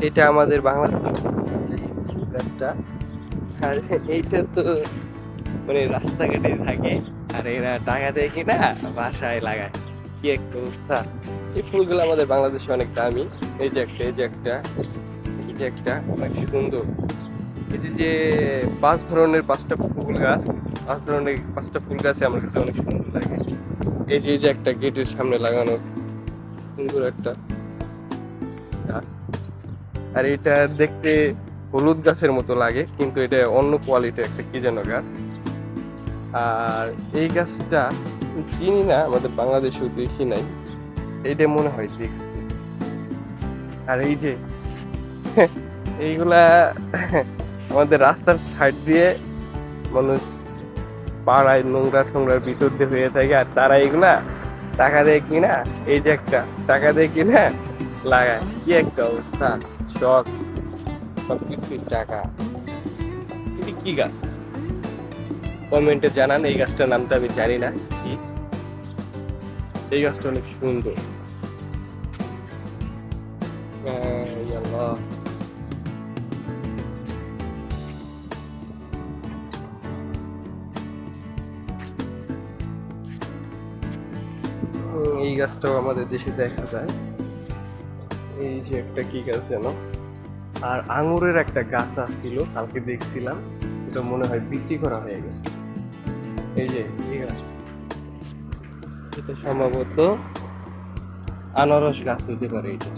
এটা আমাদের বাংলাদেশের ফুল গাছটা। আর এইটা তো মানে রাস্তাঘাটে থাকে, আর এরা টাকা দেয় কিনা বাসায় লাগায়। কি একটা অবস্থা! এই ফুলগুলো আমাদের বাংলাদেশে অনেক দামি। এই যে একটা, এই যে একটা, এই যে একটা, অনেক সুন্দর। এই যে যে পাঁচ ধরনের পাঁচটা ফুল গাছ, পাঁচ ধরনের পাঁচটা ফুল গাছে আমার কাছে অনেক সুন্দর লাগে। এই যে একটা গেটের সামনে লাগানো সুন্দর একটা গাছ। আর এটা দেখতে হলুদ গাছের মতো লাগে, কিন্তু এটা অন্য কোয়ালিটির একটা কি যেন গাছ। আর এই গাছটা চিনি না, আমাদের বাংলাদেশেও দেখি নাই, এইটা মনে হয় দেখছি। আর এই যে এইগুলা আমাদের রাস্তার সাইড দিয়ে মানুষ পাড়ায় নোংরা টোংরার ভিতর দিয়ে হয়ে থাকে, আর তারা এগুলা টাকা দেয় কিনা, এই যে একটা, টাকা দেয় কিনা লাগায়। কি একটা অবস্থা! শখ, সবকিছুই টাকা। এটি কি গাছ? কমেন্টে জানান। এই গাছটার নামটা আমি জানি না কি। এই গাছটা অনেক সুন্দর। আল্লাহ, এই গাছটাও আমাদের দেশে দেখা যায়। এই যে একটা কি গাছ যেন, আর আঙুরের একটা গাছ ছিল, কালকে দেখছিলাম, এটা মনে হয় বিক্রি করা হয়ে গেছে। এই যে এই গাছ, এটা সম্ভবত আনারস গাছ হইতে পারে। এটা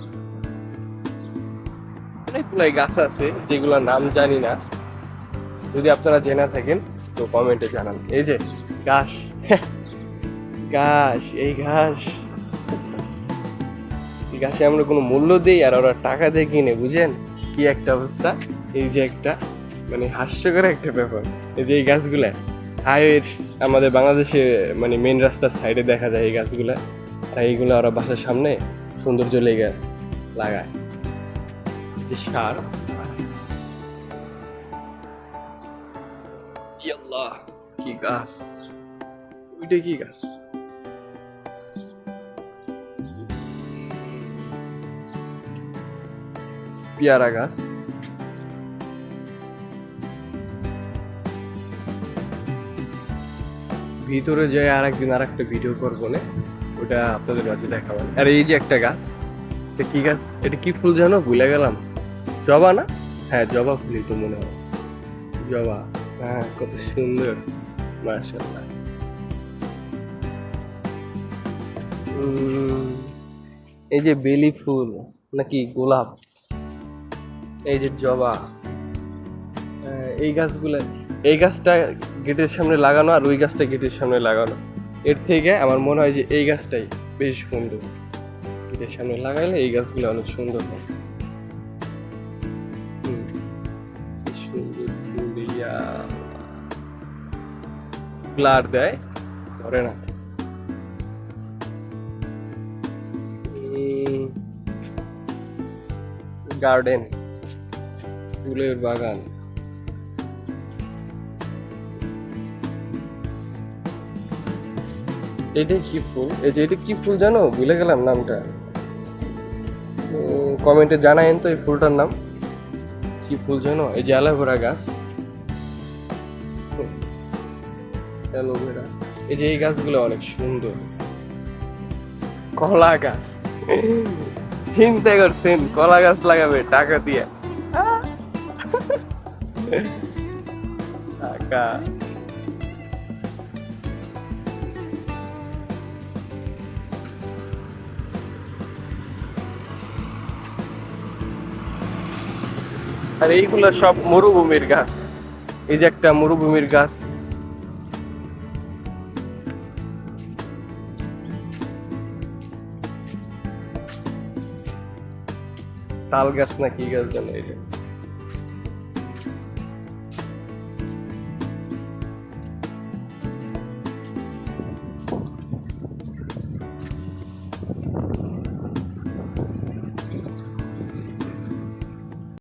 অনেকগুলাই গাছ আছে যেগুলোর নাম জানি না, যদি আপনারা জেনে থাকেন তো কমেন্টে জানান। এই যে ঘাস, ঘাস, এই ঘাস, এই ঘাসে আমরা কোনো মূল্য দিই আর ওরা টাকা দিয়ে কিনে, বুঝেন কি একটা অবস্থা! এই যে একটা মানে হাস্যকর একটা ব্যাপার। এই যে এই গাছগুলা হাইওয়ে, আমাদের বাংলাদেশে মানে মেন রাস্তার সাইডে দেখা যায় এই গাছগুলা, আর এইগুলো ওরা বাসার সামনে সৌন্দর্য লেগে লাগায়। যে সার, ইয়াল্লাহ, কি গাছ! ওইটা কি গাছ? পেয়ারা গাছ। ভিতরে যাই আর একদিন আর একটা ভিডিও করবো না, ওটা আপনাদের মাঝে দেখাবেন। আর এই যে একটা গাছ, এটা কি গাছ? এটা কি ফুল জানো, ভুলে গেলাম। জবা না? হ্যাঁ, জবা ফুলই তো মনে হয়। জবা, হ্যাঁ, কত সুন্দর, মাশাআল্লাহ। এই যে বেলি ফুল নাকি গোলাপ, এই যে জবা, এই গাছগুলো, এই গাছটা গেটের সামনে লাগানো আর ওই গাছটা গেটের সামনে লাগানো, এর থেকে আমার মনে হয় যে এই গাছটাই বেশ সুন্দর। গেটের সামনে লাগাইলে এই গাছগুলো অনেক সুন্দর হয়। সুন্দর ফুল, গ্লার দেয়, ধরে না। গার্ডেন, ফুলের বাগান। এটা কি ফুল? এই যে এটা কি ফুল জানো, ভুলে গেলাম নামটা। কমেন্টে জানায়েন তো এই ফুলটার নাম কি ফুল জানো? এই যে অ্যালোভেরা গাছ, অ্যালোভেরা। এই যে এই গাছগুলো অনেক সুন্দর। কলা গাছ, চিন্তা করছেন কলা গাছ লাগাবে টাকা দিয়ে? টাকা! আর এইগুলো সব মরুভূমির গাছ। এই যে একটা মরুভূমির গাছ, তাল গাছ না কি গাছ জানো এটা?